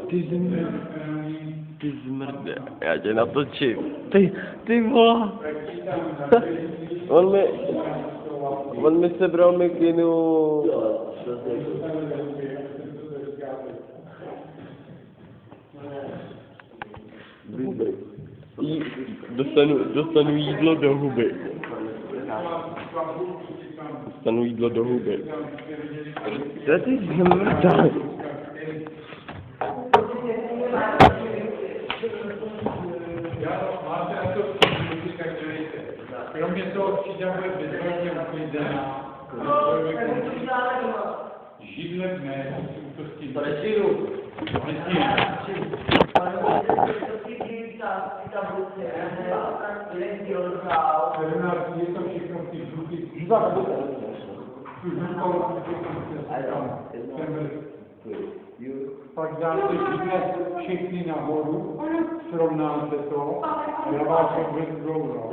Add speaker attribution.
Speaker 1: Ty zmrde, já tě natočím. Ty vole. On mi sebral mikinu. Dostanu jídlo do huby. Dostanu jídlo do huby. Co ty zmrda?
Speaker 2: Máte na to muzika, dělejte. Kromě toho třída bude bezvadně uklizená. Židle dne, to s tím.
Speaker 3: Prežiju.
Speaker 2: Je to všechno v těch vzduchy. Pak dáte židle všechny nahoru, srovnáte to a já vás odvedu dolů.